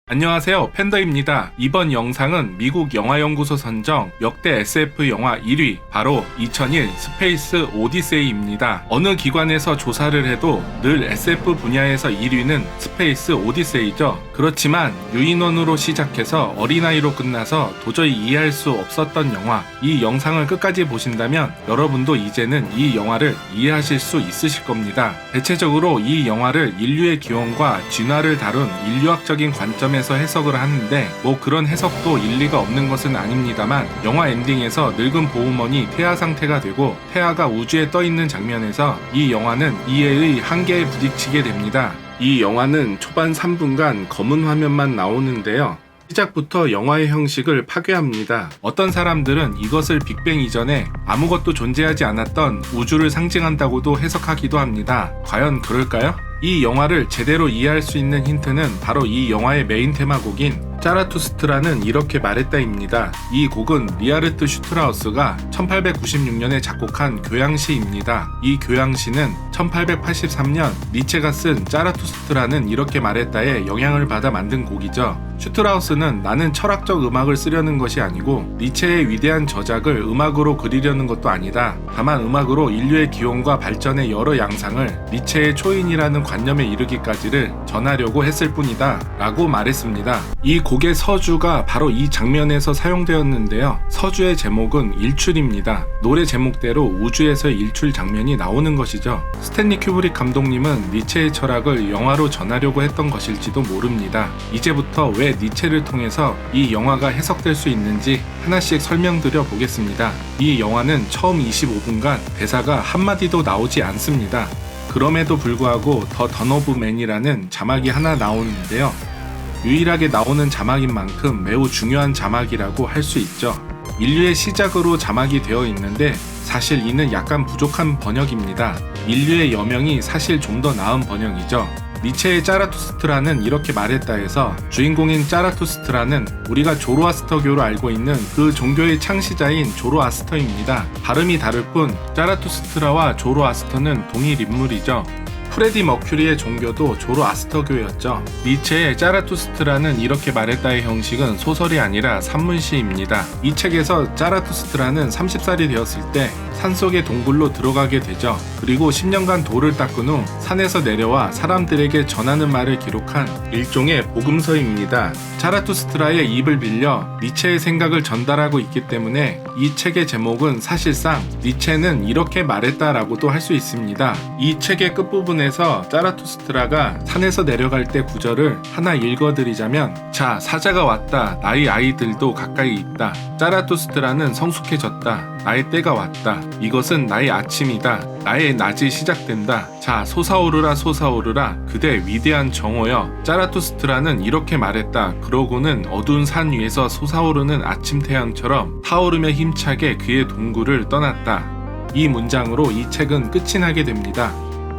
안녕하세요, 팬더입니다. 이번 영상은 미국 영화연구소 선정 역대 SF 영화 1위, 바로 2001 스페이스 오디세이입니다. 어느 기관에서 조사를 해도 늘 SF 분야에서 1위는 스페이스 오디세이죠. 그렇지만 유인원으로 시작해서 어린아이로 끝나서 도저히 이해할 수 없었던 영화, 이 영상을 끝까지 보신다면 여러분도 이제는 이 영화를 이해하실 수 있으실 겁니다. 대체적으로 이 영화를 인류의 기원과 진화를 다룬 인류학적인 관점에서 해석을 하는데 뭐 그런 해석도 일리가 없는 것은 아닙니다만, 영화 엔딩에서 늙은 보호먼이 태아 상태가 되고 태아가 우주에 떠있는 장면에서 이 영화는 이해의 한계에 부딪히게 됩니다. 이 영화는 초반 3분간 검은 화면만 나오는데요, 시작부터 영화의 형식을 파괴합니다. 어떤 사람들은 이것을 빅뱅 이전에 아무것도 존재하지 않았던 우주를 상징한다고도 해석하기도 합니다. 과연 그럴까요? 이 영화를 제대로 이해할 수 있는 힌트는 바로 이 영화의 메인 테마곡인 짜라투스트라는 이렇게 말했다입니다. 이 곡은 리하르트 슈트라우스가 1896년에 작곡한 교향시입니다. 이 교향시는 1883년 니체가 쓴 짜라투스트라는 이렇게 말했다에 영향을 받아 만든 곡이죠. 슈트라우스는 나는 철학적 음악을 쓰려는 것이 아니고 니체의 위대한 저작을 음악으로 그리려는 것도 아니다. 다만 음악으로 인류의 기원과 발전의 여러 양상을 니체의 초인이라는 관념에 이르기까지를 전하려고 했을 뿐이다 라고 말했습니다. 이 곡의 서주가 바로 이 장면에서 사용되었는데요, 서주의 제목은 일출입니다. 노래 제목대로 우주에서의 일출 장면이 나오는 것이죠. 스탠리 큐브릭 감독님은 니체의 철학을 영화로 전하려고 했던 것일지도 모릅니다. 이제부터 왜 니체를 통해서 이 영화가 해석될 수 있는지 하나씩 설명드려 보겠습니다. 이 영화는 처음 25분간 대사가 한마디도 나오지 않습니다. 그럼에도 불구하고 더 던 오브 맨이라는 자막이 하나 나오는데요, 유일하게 나오는 자막인 만큼 매우 중요한 자막이라고 할 수 있죠. 인류의 시작으로 자막이 되어 있는데 사실 이는 약간 부족한 번역입니다. 인류의 여명이 사실 좀 더 나은 번역이죠. 니체의 짜라투스트라는 이렇게 말했다 해서 주인공인 짜라투스트라는 우리가 조로아스터교로 알고 있는 그 종교의 창시자인 조로아스터입니다. 발음이 다를 뿐 짜라투스트라와 조로아스터는 동일 인물이죠. 프레디 머큐리의 종교도 조로아스터교였죠. 니체의 짜라투스트라는 이렇게 말했다의 형식은 소설이 아니라 산문시입니다. 이 책에서 짜라투스트라는 30살이 되었을 때 산속의 동굴로 들어가게 되죠. 그리고 10년간 돌을 닦은 후 산에서 내려와 사람들에게 전하는 말을 기록한 일종의 복음서입니다. 짜라투스트라의 입을 빌려 니체의 생각을 전달하고 있기 때문에 이 책의 제목은 사실상 니체는 이렇게 말했다라고도 할 수 있습니다. 이 책의 끝부분에서 짜라투스트라가 산에서 내려갈 때 구절을 하나 읽어드리자면, 자, 사자가 왔다. 나의 아이들도 가까이 있다. 짜라투스트라는 성숙해졌다. 나의 때가 왔다. 이것은 나의 아침이다. 나의 낮이 시작된다. 자, 솟아오르라 솟아오르라. 그대 위대한 정오여. 짜라투스트라는 이렇게 말했다. 그러고는 어두운 산 위에서 솟아오르는 아침 태양처럼 타오르며 힘차게 그의 동굴을 떠났다. 이 문장으로 이 책은 끝이 나게 됩니다.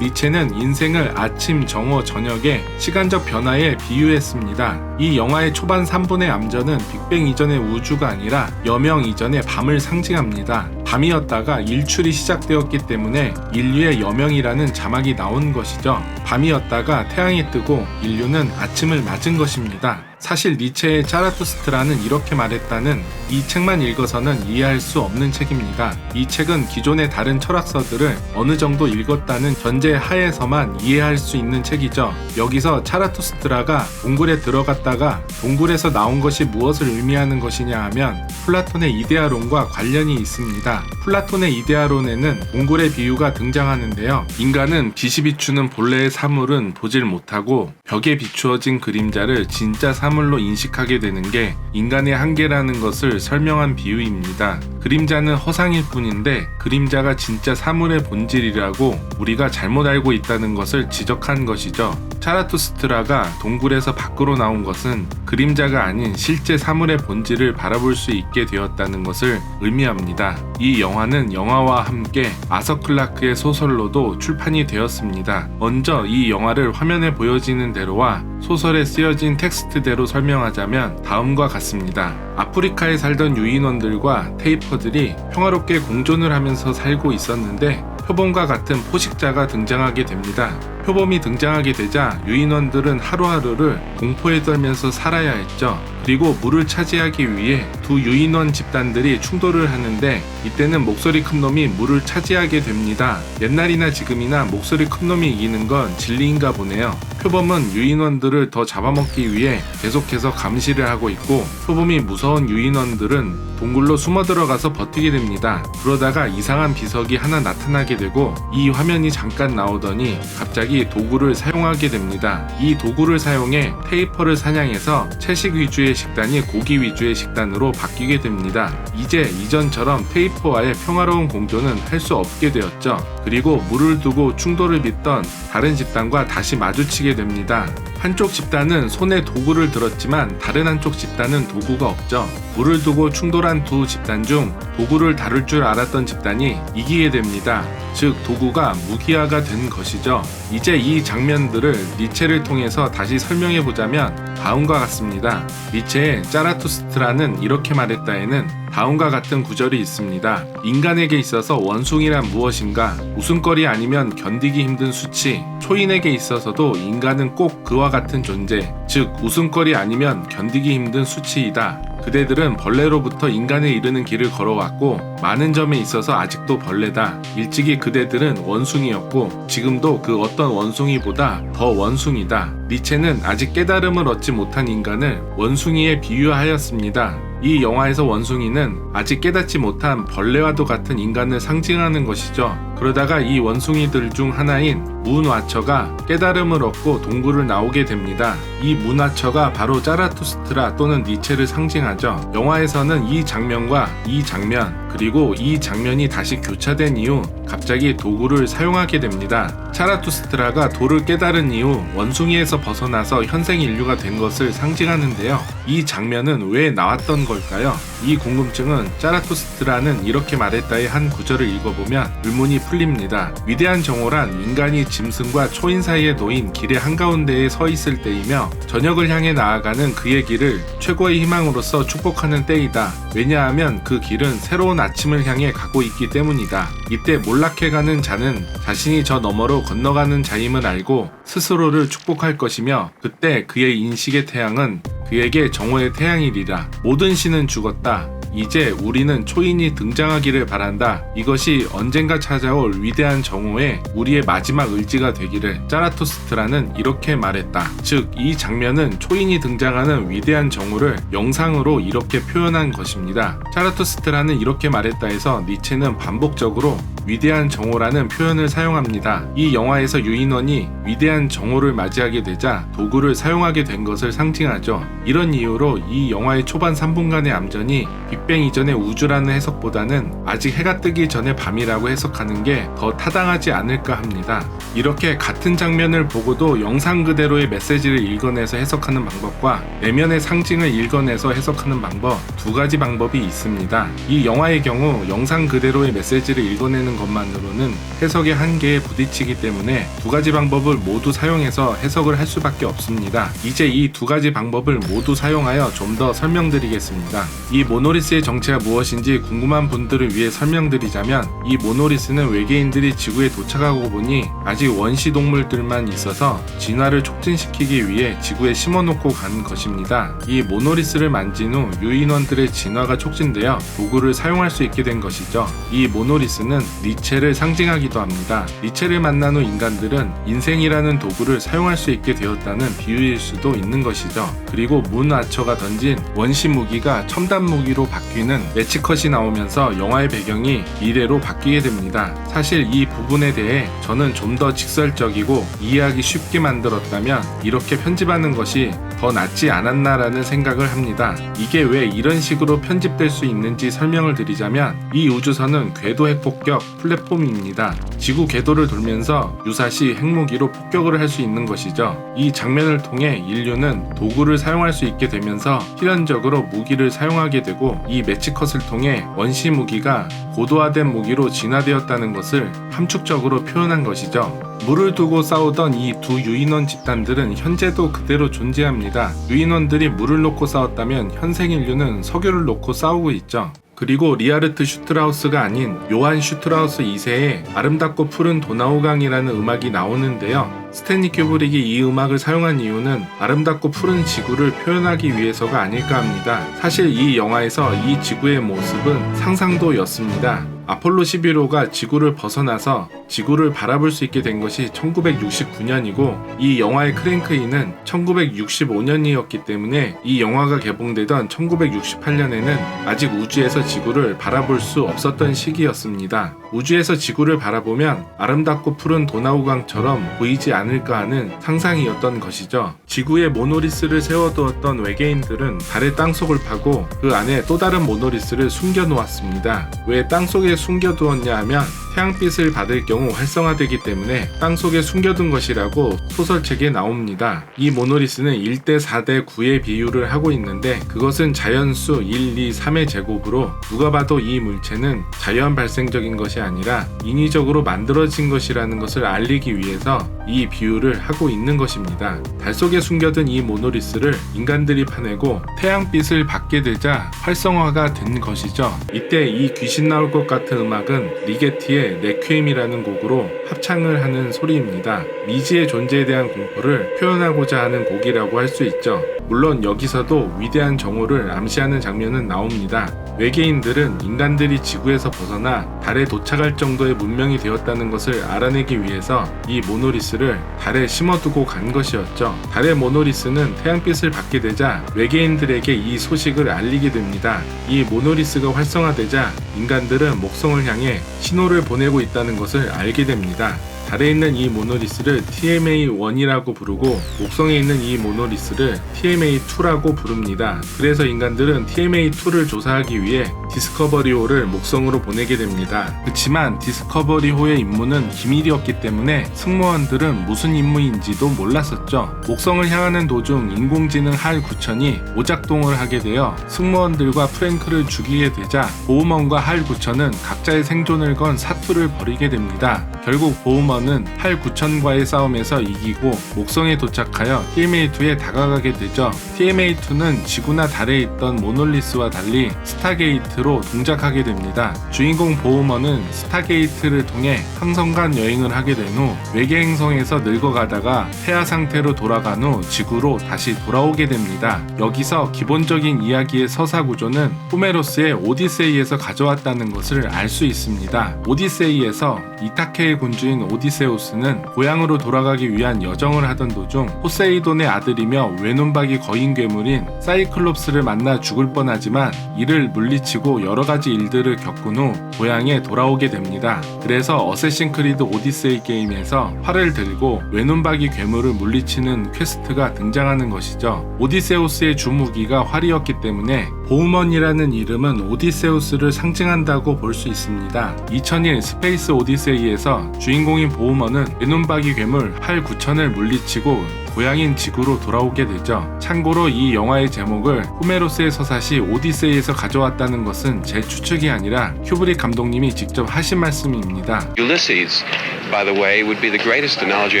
니체는 인생을 아침, 정오, 저녁의 시간적 변화에 비유했습니다. 이 영화의 초반 3분의 암전은 빅뱅 이전의 우주가 아니라 여명 이전의 밤을 상징합니다. 밤이었다가 일출이 시작되었기 때문에 인류의 여명이라는 자막이 나온 것이죠. 밤이었다가 태양이 뜨고 인류는 아침을 맞은 것입니다. 사실 니체의 짜라투스트라는 이렇게 말했다는 이 책만 읽어서는 이해할 수 없는 책입니다. 이 책은 기존의 다른 철학서들을 어느 정도 읽었다는 전제 하에서만 이해할 수 있는 책이죠. 여기서 짜라투스트라가 동굴에 들어갔다가 동굴에서 나온 것이 무엇을 의미하는 것이냐 하면 플라톤의 이데아론과 관련이 있습니다. 플라톤의 이데아론에는 동굴의 비유가 등장하는데요, 인간은 빛이 비추는 본래의 사물은 보질 못하고 벽에 비추어진 그림자를 진짜 사물로 인식하게 되는 게 인간의 한계라는 것을 설명한 비유입니다. 그림자는 허상일 뿐인데 그림자가 진짜 사물의 본질이라고 우리가 잘못 알고 있다는 것을 지적한 것이죠. 짜라투스트라가 동굴에서 밖으로 나온 것은 그림자가 아닌 실제 사물의 본질을 바라볼 수 있게 되었다는 것을 의미합니다. 이 영화는 영화와 함께 아서 클라크의 소설로도 출판이 되었습니다. 먼저 이 영화를 화면에 보여지는 대로와 소설에 쓰여진 텍스트대로 설명하자면 다음과 같습니다. 아프리카에 살던 유인원들과 테이퍼들이 평화롭게 공존을 하면서 살고 있었는데 표범과 같은 포식자가 등장하게 됩니다. 표범이 등장하게 되자 유인원들은 하루하루를 공포에 떨면서 살아야 했죠. 그리고 물을 차지하기 위해 두 유인원 집단들이 충돌을 하는데 이때는 목소리 큰 놈이 물을 차지하게 됩니다. 옛날이나 지금이나 목소리 큰 놈이 이기는 건 진리인가 보네요. 표범은 유인원들을 더 잡아먹기 위해 계속해서 감시를 하고 있고 표범이 무서운 유인원들은 동굴로 숨어 들어가서 버티게 됩니다. 그러다가 이상한 비석이 하나 나타나게 되고 이 화면이 잠깐 나오더니 갑자기 도구를 사용하게 됩니다. 이 도구를 사용해 테이퍼를 사냥해서 채식 위주의 식단이 고기 위주의 식단으로 바뀌게 됩니다. 이제 이전처럼 테이퍼와의 평화로운 공존은 할 수 없게 되었죠. 그리고 물을 두고 충돌을 빚던 다른 집단과 다시 마주치게 됩니다. 한쪽 집단은 손에 도구를 들었지만 다른 한쪽 집단은 도구가 없죠. 물을 두고 충돌한 두 집단 중 도구를 다룰 줄 알았던 집단이 이기게 됩니다. 즉 도구가 무기화가 된 것이죠. 이제 이 장면들을 니체를 통해서 다시 설명해보자면 다음과 같습니다. 니체의 짜라투스트라는 이렇게 말했다에는 다음과 같은 구절이 있습니다. 인간에게 있어서 원숭이란 무엇인가? 웃음거리 아니면 견디기 힘든 수치. 초인에게 있어서도 인간은 꼭 그와 같은 존재, 즉 웃음거리 아니면 견디기 힘든 수치이다. 그대들은 벌레로부터 인간에 이르는 길을 걸어왔고 많은 점에 있어서 아직도 벌레다. 일찍이 그대들은 원숭이였고 지금도 그 어떤 원숭이보다 더 원숭이다. 니체는 아직 깨달음을 얻지 못한 인간을 원숭이에 비유하였습니다. 이 영화에서 원숭이는 아직 깨닫지 못한 벌레와도 같은 인간을 상징하는 것이죠. 그러다가 이 원숭이들 중 하나인 문와처가 깨달음을 얻고 동굴을 나오게 됩니다. 이 문와처가 바로 짜라투스트라 또는 니체를 상징하죠. 영화에서는 이 장면과 이 장면 그리고 이 장면이 다시 교차된 이후 갑자기 도구를 사용하게 됩니다. 짜라투스트라가 도를 깨달은 이후 원숭이에서 벗어나서 현생 인류가 된 것을 상징하는데요. 이 장면은 왜 나왔던 걸까요? 이 궁금증은 짜라투스트라는 이렇게 말했다의 한 구절을 읽어보면 의문이 풀립니다. 위대한 정오란 인간이 짐승과 초인 사이에 놓인 길의 한가운데에 서 있을 때이며 저녁을 향해 나아가는 그의 길을 최고의 희망으로서 축복하는 때이다. 왜냐하면 그 길은 새로운 아침을 향해 가고 있기 때문이다. 이때 몰락해가는 자는 자신이 저 너머로 건너가는 자임을 알고 스스로를 축복할 것이며 그때 그의 인식의 태양은 그에게 정오의 태양이리라. 모든 신은 죽었다. 이제 우리는 초인이 등장하기를 바란다. 이것이 언젠가 찾아올 위대한 정오에 우리의 마지막 의지가 되기를. 짜라투스트라는 이렇게 말했다. 즉, 이 장면은 초인이 등장하는 위대한 정오를 영상으로 이렇게 표현한 것입니다. 짜라투스트라는 이렇게 말했다에서 니체는 반복적으로 위대한 정오라는 표현을 사용합니다. 이 영화에서 유인원이 위대한 정오를 맞이하게 되자 도구를 사용하게 된 것을 상징하죠. 이런 이유로 이 영화의 초반 3분간의 암전이 빅뱅 이전의 우주라는 해석보다는 아직 해가 뜨기 전에 밤이라고 해석하는 게 더 타당하지 않을까 합니다. 이렇게 같은 장면을 보고도 영상 그대로의 메시지를 읽어내서 해석하는 방법과 내면의 상징을 읽어내서 해석하는 방법 두 가지 방법이 있습니다. 이 영화의 경우 영상 그대로의 메시지를 읽어내는 것만으로는 해석의 한계에 부딪히기 때문에 두 가지 방법을 모두 사용해서 해석을 할 수밖에 없습니다. 이제 이 두 가지 방법을 모두 사용하여 좀 더 설명드리겠습니다. 이 모노리스의 정체가 무엇인지 궁금한 분들을 위해 설명드리자면 이 모노리스는 외계인들이 지구에 도착하고 보니 아직 원시 동물들만 있어서 진화를 촉진시키기 위해 지구에 심어놓고 간 것입니다. 이 모노리스를 만진 후 유인원들의 진화가 촉진되어 도구를 사용할 수 있게 된 것이죠. 이 모노리스는 니체를 상징하기도 합니다. 니체를 만난 후 인간들은 인생이라는 도구를 사용할 수 있게 되었다는 비유일 수도 있는 것이죠. 그리고 문아처가 던진 원시 무기가 첨단 무기로 바뀌는 매치컷이 나오면서 영화의 배경이 미래로 바뀌게 됩니다. 사실 이 부분에 대해 저는 좀 더 직설적이고 이해하기 쉽게 만들었다면 이렇게 편집하는 것이 더 낫지 않았나라는 생각을 합니다. 이게 왜 이런 식으로 편집될 수 있는지 설명을 드리자면 이 우주선은 궤도 핵폭격 플랫폼입니다. 지구 궤도를 돌면서 유사시 핵무기로 폭격을 할 수 있는 것이죠. 이 장면을 통해 인류는 도구를 사용할 수 있게 되면서 필연적으로 무기를 사용하게 되고 이 매치컷을 통해 원시 무기가 고도화된 무기로 진화되었다는 것을 함축적으로 표현한 것이죠. 물을 두고 싸우던 이 두 유인원 집단들은 현재도 그대로 존재합니다. 유인원들이 물을 놓고 싸웠다면 현생 인류는 석유를 놓고 싸우고 있죠. 그리고 리하르트 슈트라우스가 아닌 요한 슈트라우스 2세의 아름답고 푸른 도나우강이라는 음악이 나오는데요. 스탠리 큐브릭이 이 음악을 사용한 이유는 아름답고 푸른 지구를 표현하기 위해서가 아닐까 합니다. 사실 이 영화에서 이 지구의 모습은 상상도였습니다. 아폴로 11호가 지구를 벗어나서 지구를 바라볼 수 있게 된 것이 1969년이고 이 영화의 크랭크인은 1965년이었기 때문에 이 영화가 개봉되던 1968년에는 아직 우주에서 지구를 바라볼 수 없었던 시기였습니다. 우주에서 지구를 바라보면 아름답고 푸른 도나우강처럼 보이지 않을까 하는 상상이었던 것이죠. 지구에 모노리스를 세워두었던 외계인들은 달의 땅속을 파고 그 안에 또 다른 모노리스를 숨겨놓았습니다. 왜 땅속에 숨겨두었냐 하면 태양빛을 받을 경우 활성화되기 때문에 땅속에 숨겨둔 것이라고 소설책에 나옵니다. 이 모노리스는 1대 4대 9의 비율을 하고 있는데 그것은 자연수 1, 2, 3의 제곱으로 누가 봐도 이 물체는 자연 발생적인 것이 아니라 인위적으로 만들어진 것이라는 것을 알리기 위해서 이 비율을 하고 있는 것입니다. 달 속에 숨겨둔 이 모노리스를 인간들이 파내고 태양빛을 받게 되자 활성화가 된 것이죠. 이때 이 귀신 나올 것 같은 음악은 리게티의 레퀴엠이라는 곡으로 합창을 하는 소리입니다. 미지의 존재에 대한 공포를 표현하고자 하는 곡이라고 할 수 있죠. 물론 여기서도 위대한 정오를 암시하는 장면은 나옵니다. 외계인들은 인간들이 지구에서 벗어나 달에 도착할 정도의 문명이 되었다는 것을 알아내기 위해서 이 모노리스를 달에 심어두고 간 것이었죠. 달의 모노리스는 태양빛을 받게 되자 외계인들에게 이 소식을 알리게 됩니다. 이 모노리스가 활성화되자 인간들은 목성을 향해 신호를 보내고 있다는 것을 알게 됩니다. 달에 있는 이 모노리스를 TMA-1이라고 부르고 목성에 있는 이 모노리스를 TMA-2라고 부릅니다. 그래서 인간들은 TMA-2를 조사하기 위해 디스커버리호를 목성으로 보내게 됩니다. 그치만 디스커버리호의 임무는 기밀이었기 때문에 승무원들은 무슨 임무인지도 몰랐었죠. 목성을 향하는 도중 인공지능 할 9000이 오작동을 하게 되어 승무원들과 프랭크를 죽이게 되자 보우먼과 할 9000은 각자의 생존을 건 사투를 벌이게 됩니다. 결국 보우먼은 할 9000과의 싸움에서 이기고 목성에 도착하여 TMA-2에 다가가게 되죠. TMA-2는 지구나 달에 있던 모놀리스와 달리 스타게이트로 동작하게 됩니다. 주인공 보우먼은 스타게이트를 통해 항성간 여행을 하게 된 후 외계 행성에서 늙어가다가 폐하 상태로 돌아간 후 지구로 다시 돌아오게 됩니다. 여기서 기본적인 이야기의 서사 구조는 호메로스의 오디세이에서 가져왔다는 것을 알 수 있습니다. 오디세이에서 이타케의 군주인 오디세우스는 고향으로 돌아가기 위한 여정을 하던 도중 포세이돈의 아들이며 외눈박이 거인 괴물인 사이클롭스를 만나 죽을 뻔하지만 이를 물리치고 여러가지 일들을 겪은 후 고향에 돌아오게 됩니다. 그래서 어쌔신 크리드 오디세이 게임에서 활을 들고 외눈박이 괴물을 물리치는 퀘스트가 등장하는 것이죠. 오디세우스의 주무기가 활이었기 때문에 보우먼이라는 이름은 오디세우스를 상징한다고 볼 수 있습니다. 2001 스페이스 오디세이에서 주인공인 보우먼은 외눈박이 괴물 할 9000을 물리치고 고향인 지구로 돌아오게 되죠. 참고로 이 영화의 제목을 호메로스의 서사시 오디세이에서 가져왔다는 것은 제 추측이 아니라 큐브릭 감독님이 직접 하신 말씀입니다. Ulysses, by the way, would be the greatest analogy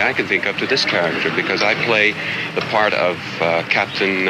I can think of to this character because I play the part of Captain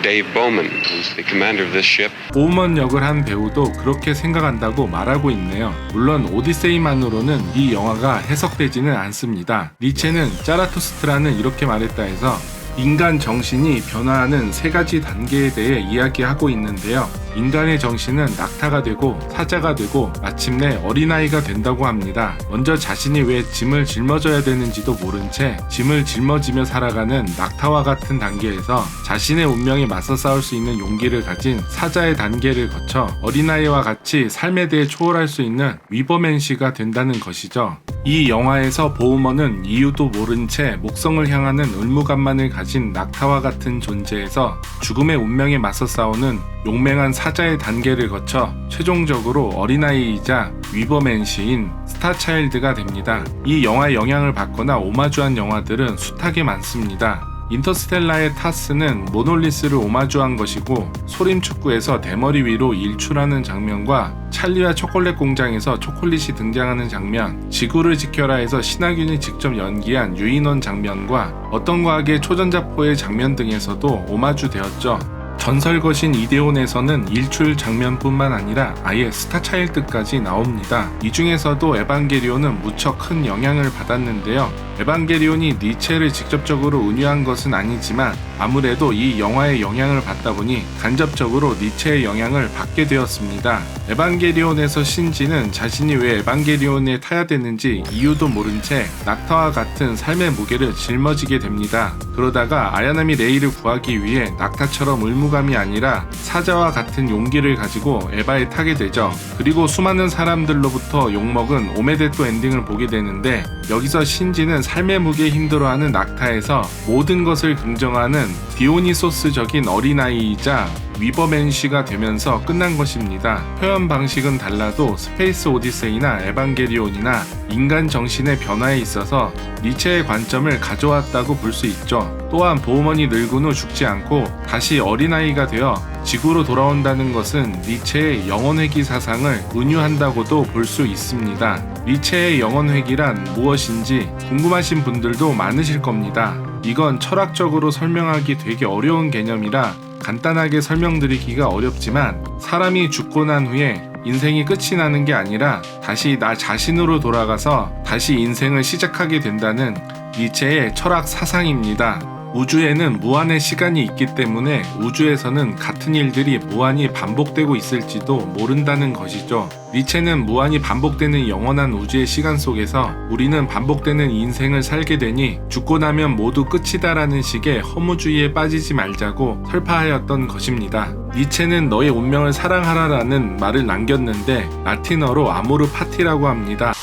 Dave Bowman, who's the commander of this ship. 보우먼 역을 한 배우도 그렇게 생각한다고 말하고 있네요. 물론 오디세이만으로는 이 영화가 해석되지는 않습니다. 니체는 짜라투스트라는 이렇게 말했다 해서 인간 정신이 변화하는 세 가지 단계에 대해 이야기하고 있는데요. 인간의 정신은 낙타가 되고 사자가 되고 마침내 어린아이가 된다고 합니다. 먼저 자신이 왜 짐을 짊어져야 되는지도 모른 채 짐을 짊어지며 살아가는 낙타와 같은 단계에서 자신의 운명에 맞서 싸울 수 있는 용기를 가진 사자의 단계를 거쳐 어린아이와 같이 삶에 대해 초월할 수 있는 위버맨시가 된다는 것이죠. 이 영화에서 보우먼은 이유도 모른 채 목성을 향하는 의무감만을 가진 낙타와 같은 존재에서 죽음의 운명에 맞서 싸우는 용맹한 사자의 단계를 거쳐 최종적으로 어린아이이자 위버맨시인 스타차일드가 됩니다. 이 영화의 영향을 받거나 오마주한 영화들은 숱하게 많습니다. 인터스텔라의 타스는 모놀리스를 오마주한 것이고 소림축구에서 대머리 위로 일출하는 장면과 찰리와 초콜릿 공장에서 초콜릿이 등장하는 장면, 지구를 지켜라에서 신하균이 직접 연기한 유인원 장면과 어떤 과학의 초전자포의 장면 등에서도 오마주 되었죠. 전설거신 이데온에서는 일출 장면뿐만 아니라 아예 스타차일드까지 나옵니다. 이 중에서도 에반게리온은 무척 큰 영향을 받았는데요. 에반게리온이 니체를 직접적으로 은유한 것은 아니지만 아무래도 이 영화의 영향을 받다 보니 간접적으로 니체의 영향을 받게 되었습니다. 에반게리온에서 신지는 자신이 왜 에반게리온에 타야 되는지 이유도 모른 채 낙타와 같은 삶의 무게를 짊어지게 됩니다. 그러다가 아야나미 레이를 구하기 위해 낙타처럼 의무감이 아니라 사자와 같은 용기를 가지고 에바에 타게 되죠. 그리고 수많은 사람들로부터 욕먹은 오메데토 엔딩을 보게 되는데, 여기서 신지는 삶의 무게에 힘들어하는 낙타에서 모든 것을 긍정하는 디오니소스적인 어린아이이자 위버맨시가 되면서 끝난 것입니다. 표현 방식은 달라도 스페이스 오디세이나 에반게리온이나 인간 정신의 변화에 있어서 니체의 관점을 가져왔다고 볼 수 있죠. 또한 보우먼이 늙은 후 죽지 않고 다시 어린아이가 되어 지구로 돌아온다는 것은 니체의 영혼회귀 사상을 은유한다고도 볼 수 있습니다. 니체의 영혼회귀란 무엇인지 궁금하신 분들도 많으실 겁니다. 이건 철학적으로 설명하기 되게 어려운 개념이라 간단하게 설명드리기가 어렵지만, 사람이 죽고 난 후에 인생이 끝이 나는 게 아니라 다시 나 자신으로 돌아가서 다시 인생을 시작하게 된다는 니체의 철학 사상입니다. 우주에는 무한의 시간이 있기 때문에 우주에서는 같은 일들이 무한히 반복되고 있을지도 모른다는 것이죠. 니체는 무한히 반복되는 영원한 우주의 시간 속에서 우리는 반복되는 인생을 살게 되니 죽고 나면 모두 끝이다라는 식의 허무주의에 빠지지 말자고 설파하였던 것입니다. 니체는 너의 운명을 사랑하라라는 말을 남겼는데 라틴어로 아모르 파티라고 합니다.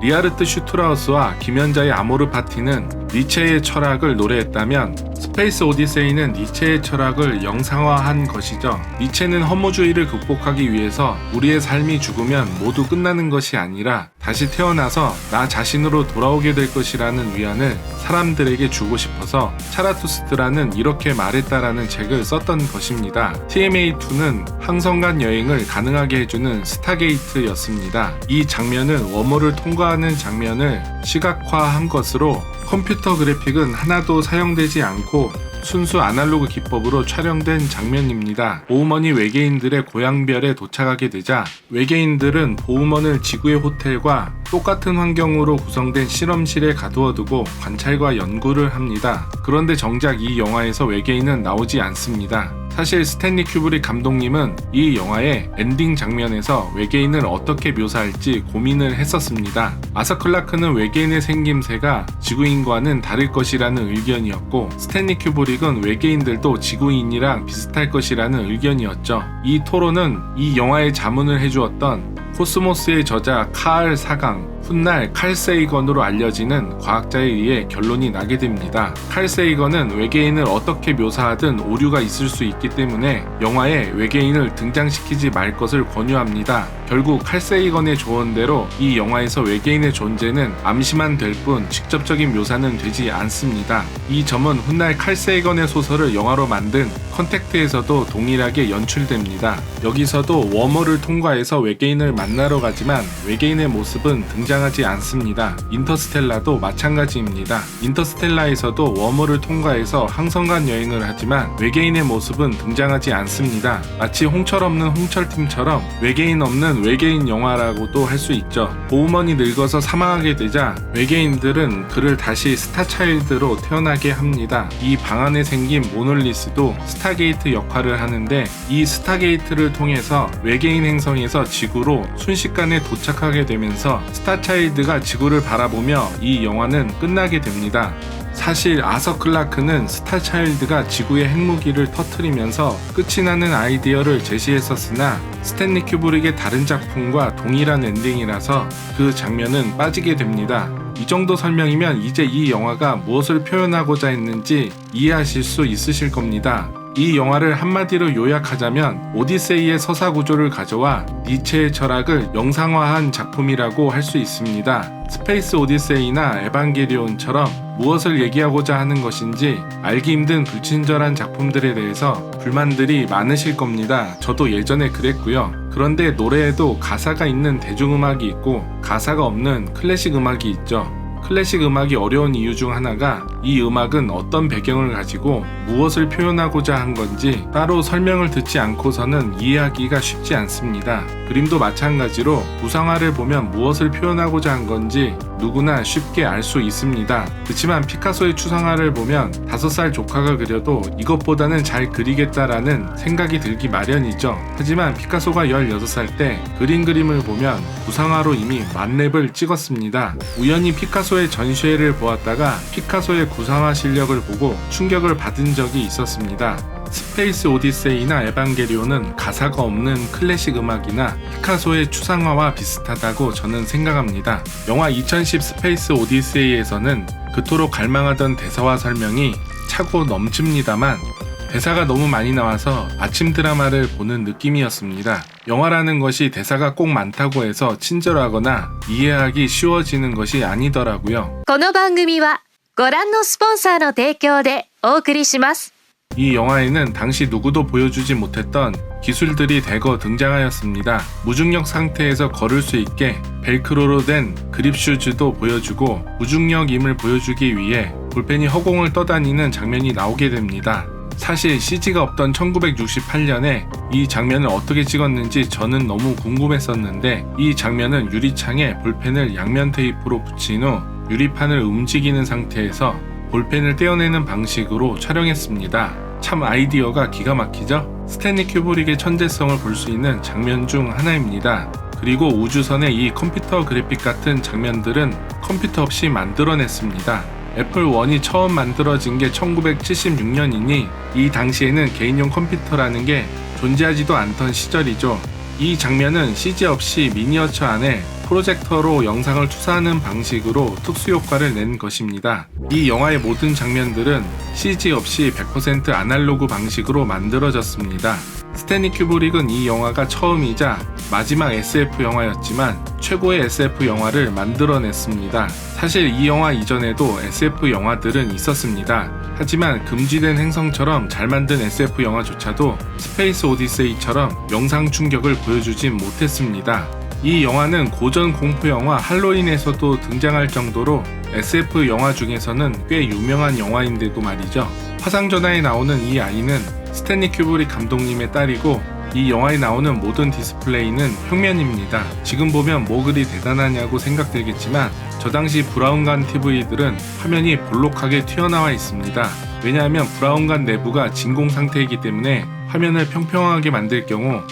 리하르트 슈트라우스와 김연자의 아모르 파티는 니체의 철학을 노래했다면, 스페이스 오디세이는 니체의 철학을 영상화한 것이죠. 니체는 허무주의를 극복하기 위해서 우리의 삶이 죽으면 모두 끝나는 것이 아니라 다시 태어나서 나 자신으로 돌아오게 될 것이라는 위안을 사람들에게 주고 싶어서 차라투스트라는 이렇게 말했다라는 책을 썼던 것입니다. TMA2는 항성간 여행을 가능하게 해주는 스타게이트였습니다. 이 장면은 웜홀을 통과하는 장면을 시각화한 것으로 컴퓨터 그래픽은 하나도 사용되지 않고 순수 아날로그 기법으로 촬영된 장면입니다. 보우먼이 외계인들의 고향별에 도착하게 되자 외계인들은 보우먼을 지구의 호텔과 똑같은 환경으로 구성된 실험실에 가두어두고 관찰과 연구를 합니다. 그런데 정작 이 영화에서 외계인은 나오지 않습니다. 사실 스탠리 큐브릭 감독님은 이 영화의 엔딩 장면에서 외계인을 어떻게 묘사할지 고민을 했었습니다. 아서 클라크는 외계인의 생김새가 지구인과는 다를 것이라는 의견이었고, 스탠리 큐브릭은 외계인들도 지구인이랑 비슷할 것이라는 의견이었죠. 이 토론은 이 영화의 자문을 해주었던 코스모스의 저자 칼 사강, 훗날 칼 세이건으로 알려지는 과학자에 의해 결론이 나게 됩니다. 칼 세이건은 외계인을 어떻게 묘사하든 오류가 있을 수 있기 때문에 영화에 외계인을 등장시키지 말 것을 권유합니다. 결국 칼 세이건의 조언대로 이 영화에서 외계인의 존재는 암시만 될 뿐 직접적인 묘사는 되지 않습니다. 이 점은 훗날 칼 세이건의 소설을 영화로 만든 컨택트에서도 동일하게 연출됩니다. 여기서도 웜홀을 통과해서 외계인을 만나러 가지만 외계인의 모습은 등장하지 않습니다. 인터스텔라도 마찬가지입니다. 인터스텔라에서도 웜홀을 통과해서 항성간 여행을 하지만 외계인의 모습은 등장하지 않습니다. 마치 홍철 없는 홍철팀처럼 외계인 없는 외계인 영화라고도 할 수 있죠. 보우먼이 늙어서 사망하게 되자 외계인들은 그를 다시 스타차일드로 태어나게 합니다. 이 방 안에 생긴 모놀리스도 스타게이트 역할을 하는데, 이 스타게이트를 통해서 외계인 행성에서 지구로 순식간에 도착하게 되면서 스타차일드가 지구를 바라보며 이 영화는 끝나게 됩니다. 사실 아서 클라크는 스타차일드가 지구의 핵무기를 터뜨리면서 끝이 나는 아이디어를 제시했었으나 스탠리 큐브릭의 다른 작품과 동일한 엔딩이라서 그 장면은 빠지게 됩니다. 이 정도 설명이면 이제 이 영화가 무엇을 표현하고자 했는지 이해하실 수 있으실 겁니다. 이 영화를 한마디로 요약하자면 오디세이의 서사 구조를 가져와 니체의 철학을 영상화한 작품이라고 할 수 있습니다. 스페이스 오디세이나 에반게리온처럼 무엇을 얘기하고자 하는 것인지 알기 힘든 불친절한 작품들에 대해서 불만들이 많으실 겁니다. 저도 예전에 그랬고요. 그런데 노래에도 가사가 있는 대중음악이 있고 가사가 없는 클래식 음악이 있죠. 클래식 음악이 어려운 이유 중 하나가 이 음악은 어떤 배경을 가지고 무엇을 표현하고자 한 건지 따로 설명을 듣지 않고서는 이해하기가 쉽지 않습니다. 그림도 마찬가지로 구상화를 보면 무엇을 표현하고자 한 건지 누구나 쉽게 알 수 있습니다. 그렇지만 피카소의 추상화를 보면 5살 조카가 그려도 이것보다는 잘 그리겠다라는 생각이 들기 마련이죠. 하지만 피카소가 16살 때 그린 그림을 보면 구상화로 이미 만렙을 찍었습니다. 우연히 피카소의 전시회를 보았다가 피카소의 구상화 실력을 보고 충격을 받은 적이 있었습니다. 스페이스 오디세이나 에반게리온은 가사가 없는 클래식 음악이나 피카소의 추상화와 비슷하다고 저는 생각합니다. 영화 2010 스페이스 오디세이에서는 그토록 갈망하던 대사와 설명이 차고 넘칩니다만 대사가 너무 많이 나와서 아침 드라마를 보는 느낌이었습니다. 영화라는 것이 대사가 꼭 많다고 해서 친절하거나 이해하기 쉬워지는 것이 아니더라고요. この番組はご覧のスポンサーの提供でお送りします。 이 영화에는 당시 누구도 보여주지 못했던 기술들이 대거 등장하였습니다. 무중력 상태에서 걸을 수 있게 벨크로로 된 그립 슈즈도 보여주고 무중력임을 보여주기 위해 볼펜이 허공을 떠다니는 장면이 나오게 됩니다. 사실 CG가 없던 1968년에 이 장면을 어떻게 찍었는지 저는 너무 궁금했었는데 이 장면은 유리창에 볼펜을 양면 테이프로 붙인 후 유리판을 움직이는 상태에서 볼펜을 떼어내는 방식으로 촬영했습니다. 참 아이디어가 기가 막히죠? 스탠리 큐브릭의 천재성을 볼 수 있는 장면 중 하나입니다. 그리고 우주선의 이 컴퓨터 그래픽 같은 장면들은 컴퓨터 없이 만들어냈습니다. 애플 1이 처음 만들어진 게 1976년이니 이 당시에는 개인용 컴퓨터라는 게 존재하지도 않던 시절이죠. 이 장면은 CG 없이 미니어처 안에 프로젝터로 영상을 투사하는 방식으로 특수효과를 낸 것입니다. 이 영화의 모든 장면들은 CG 없이 100% 아날로그 방식으로 만들어졌습니다. 스탠리 큐브릭은 이 영화가 처음이자 마지막 SF 영화였지만 최고의 SF 영화를 만들어냈습니다. 사실 이 영화 이전에도 SF 영화들은 있었습니다. 하지만 금지된 행성처럼 잘 만든 SF 영화조차도 스페이스 오디세이처럼 영상 충격을 보여주진 못했습니다. 이 영화는 고전 공포 영화 할로윈에서도 등장할 정도로 SF 영화 중에서는 꽤 유명한 영화인데도 말이죠. 화상전화에 나오는 이 아이는 스탠리 큐브릭 감독님의 딸이고 이 영화에 나오는 모든 디스플레이는 평면입니다. 지금 보면 뭐 그리 대단하냐고 생각들겠지만 저 당시 브라운관 TV들은 화면이 볼록하게 튀어나와 있습니다. 왜냐하면 브라운관 내부가 진공 상태이기 때문에 화면을 평평하게 만들 경우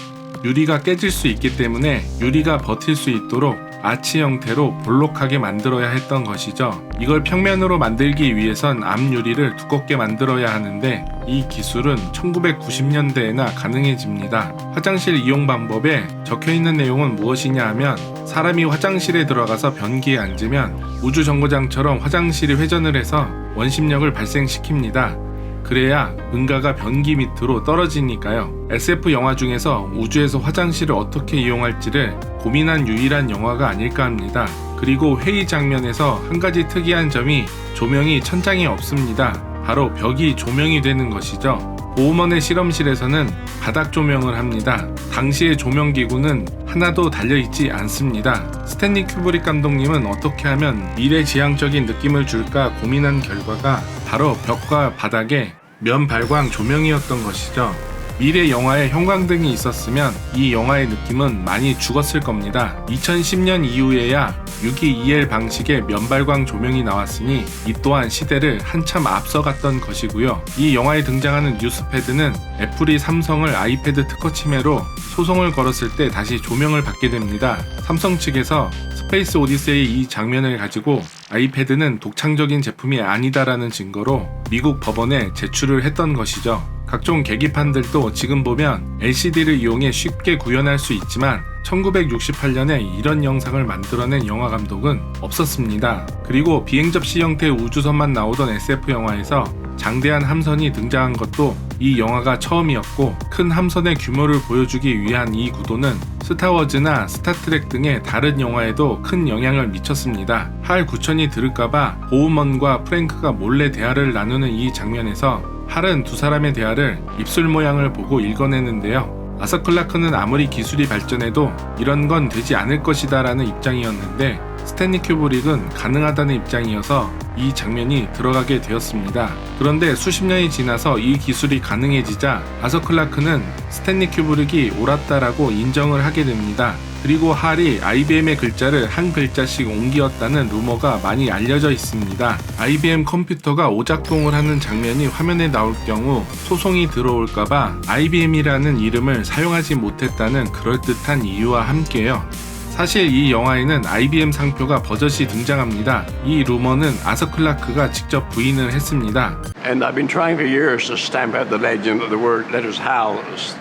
유리가 깨질 수 있기 때문에 유리가 버틸 수 있도록 아치 형태로 볼록하게 만들어야 했던 것이죠. 이걸 평면으로 만들기 위해선 앞유리를 두껍게 만들어야 하는데 이 기술은 1990년대에나 가능해집니다. 화장실 이용 방법에 적혀있는 내용은 무엇이냐 하면 사람이 화장실에 들어가서 변기에 앉으면 우주정거장처럼 화장실이 회전을 해서 원심력을 발생시킵니다. 그래야 응가가 변기 밑으로 떨어지니까요. SF 영화 중에서 우주에서 화장실을 어떻게 이용할지를 고민한 유일한 영화가 아닐까 합니다. 그리고 회의 장면에서 한 가지 특이한 점이 조명이 천장에 없습니다. 바로 벽이 조명이 되는 것이죠. 보우먼의 실험실에서는 바닥 조명을 합니다. 당시의 조명기구는 하나도 달려있지 않습니다. 스탠리 큐브릭 감독님은 어떻게 하면 미래지향적인 느낌을 줄까 고민한 결과가 바로 벽과 바닥에 면발광 조명이었던 것이죠. 미래 영화에 형광등이 있었으면 이 영화의 느낌은 많이 죽었을 겁니다. 2010년 이후에야 622L 방식의 면발광 조명이 나왔으니 이 또한 시대를 한참 앞서갔던 것이고요. 이 영화에 등장하는 뉴스패드는 애플이 삼성을 아이패드 특허 침해로 소송을 걸었을 때 다시 조명을 받게 됩니다. 삼성 측에서 스페이스 오디세이 이 장면을 가지고 아이패드는 독창적인 제품이 아니다라는 증거로 미국 법원에 제출을 했던 것이죠. 각종 계기판들도 지금 보면 LCD를 이용해 쉽게 구현할 수 있지만 1968년에 이런 영상을 만들어낸 영화 감독은 없었습니다. 그리고 비행 접시 형태의 우주선만 나오던 SF 영화에서 장대한 함선이 등장한 것도 이 영화가 처음이었고 큰 함선의 규모를 보여주기 위한 이 구도는 스타워즈나 스타트렉 등의 다른 영화에도 큰 영향을 미쳤습니다. 할 9천이 들을까봐 보우먼과 프랭크가 몰래 대화를 나누는 이 장면에서 할은 두 사람의 대화를 입술 모양을 보고 읽어내는데요. 아서 클라크는 아무리 기술이 발전해도 이런 건 되지 않을 것이다 라는 입장이었는데 스탠리 큐브릭은 가능하다는 입장이어서 이 장면이 들어가게 되었습니다. 그런데 수십 년이 지나서 이 기술이 가능해지자 아서 클라크는 스탠리 큐브릭이 옳았다라고 인정을 하게 됩니다. 그리고 할이 IBM의 글자를 한 글자씩 옮기었다는 루머가 많이 알려져 있습니다. IBM 컴퓨터가 오작동을 하는 장면이 화면에 나올 경우 소송이 들어올까봐 IBM이라는 이름을 사용하지 못했다는 그럴듯한 이유와 함께요. 사실 이 영화에는 IBM 상표가 버젓이 등장합니다. 이 루머는 아서 클라크가 직접 부인을 했습니다. And I've been trying for years to stamp out the legend that the word letters HAL was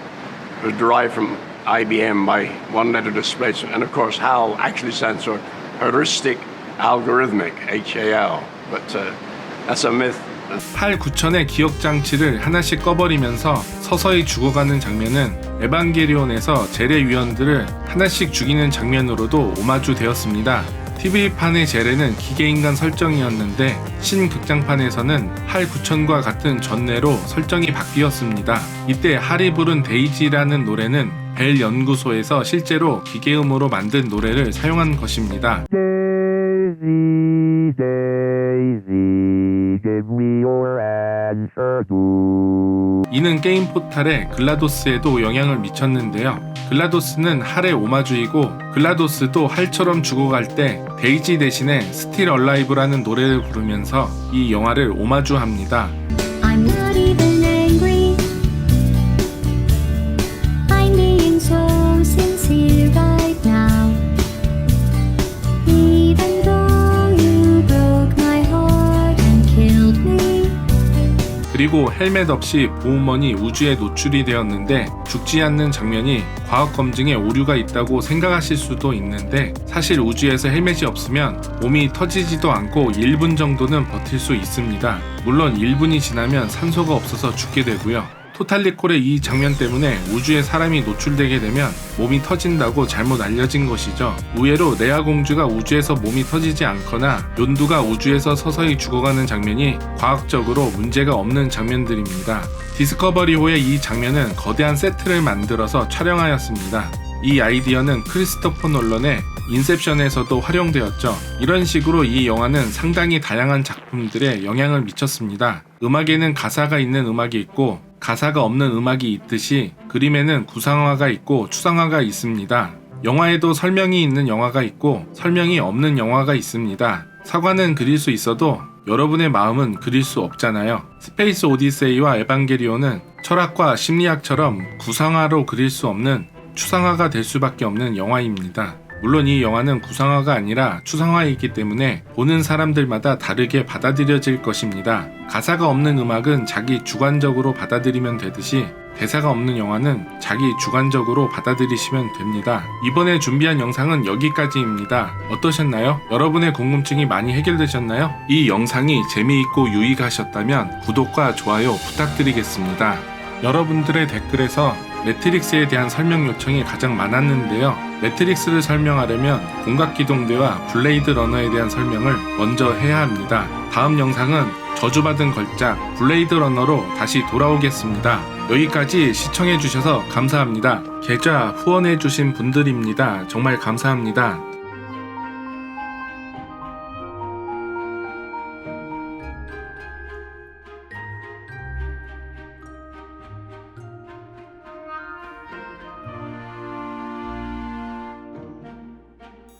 derived from IBM by one letter displacement. And of course, HAL actually stands for Heuristic Algorithmic, HAL. But that's a myth. 팔 9천의 기억 장치를 하나씩 꺼버리면서 서서히 죽어가는 장면은 에반게리온에서 제레 위원들을 하나씩 죽이는 장면으로도 오마주 되었습니다. TV판의 제레는 기계인간 설정이었는데 신극장판에서는 할 9천과 같은 전뇌로 설정이 바뀌었습니다. 이때 할이 부른 데이지라는 노래는 벨 연구소에서 실제로 기계음으로 만든 노래를 사용한 것입니다. 이는 게임 포탈의 글라도스에도 영향을 미쳤는데요. 글라도스는 할의 오마주이고 글라도스도 할처럼 죽어갈 때 데이지 대신에 스틸 얼라이브라는 노래를 부르면서 이 영화를 오마주합니다. I'm not even angry. I'm being so sincere right now. Even though you broke my heart and killed me. 그리고 헬멧 없이 보호먼이 우주에 노출이 되었는데 죽지 않는 장면이 과학 검증에 오류가 있다고 생각하실 수도 있는데 사실 우주에서 헬멧이 없으면 몸이 터지지도 않고 1분 정도는 버틸 수 있습니다. 물론 1분이 지나면 산소가 없어서 죽게 되고요. 토탈리콜의 이 장면 때문에 우주에 사람이 노출되게 되면 몸이 터진다고 잘못 알려진 것이죠. 의외로 레아 공주가 우주에서 몸이 터지지 않거나 욘두가 우주에서 서서히 죽어가는 장면이 과학적으로 문제가 없는 장면들입니다. 디스커버리호의 이 장면은 거대한 세트를 만들어서 촬영하였습니다. 이 아이디어는 크리스토퍼 놀런의 인셉션에서도 활용되었죠. 이런 식으로 이 영화는 상당히 다양한 작품들에 영향을 미쳤습니다. 음악에는 가사가 있는 음악이 있고 가사가 없는 음악이 있듯이 그림에는 구상화가 있고 추상화가 있습니다. 영화에도 설명이 있는 영화가 있고 설명이 없는 영화가 있습니다. 사과는 그릴 수 있어도 여러분의 마음은 그릴 수 없잖아요. 스페이스 오디세이와 에반게리온은 철학과 심리학처럼 구상화로 그릴 수 없는 추상화가 될 수밖에 없는 영화입니다. 물론 이 영화는 구상화가 아니라 추상화이기 때문에 보는 사람들마다 다르게 받아들여질 것입니다. 가사가 없는 음악은 자기 주관적으로 받아들이면 되듯이 대사가 없는 영화는 자기 주관적으로 받아들이시면 됩니다. 이번에 준비한 영상은 여기까지입니다. 어떠셨나요? 여러분의 궁금증이 많이 해결되셨나요? 이 영상이 재미있고 유익하셨다면 구독과 좋아요 부탁드리겠습니다. 여러분들의 댓글에서 매트릭스에 대한 설명 요청이 가장 많았는데요. 매트릭스를 설명하려면 공각기동대와 블레이드 러너에 대한 설명을 먼저 해야 합니다. 다음 영상은 저주받은 걸작 블레이드 러너로 다시 돌아오겠습니다. 여기까지 시청해주셔서 감사합니다. 계좌 후원해주신 분들입니다. 정말 감사합니다.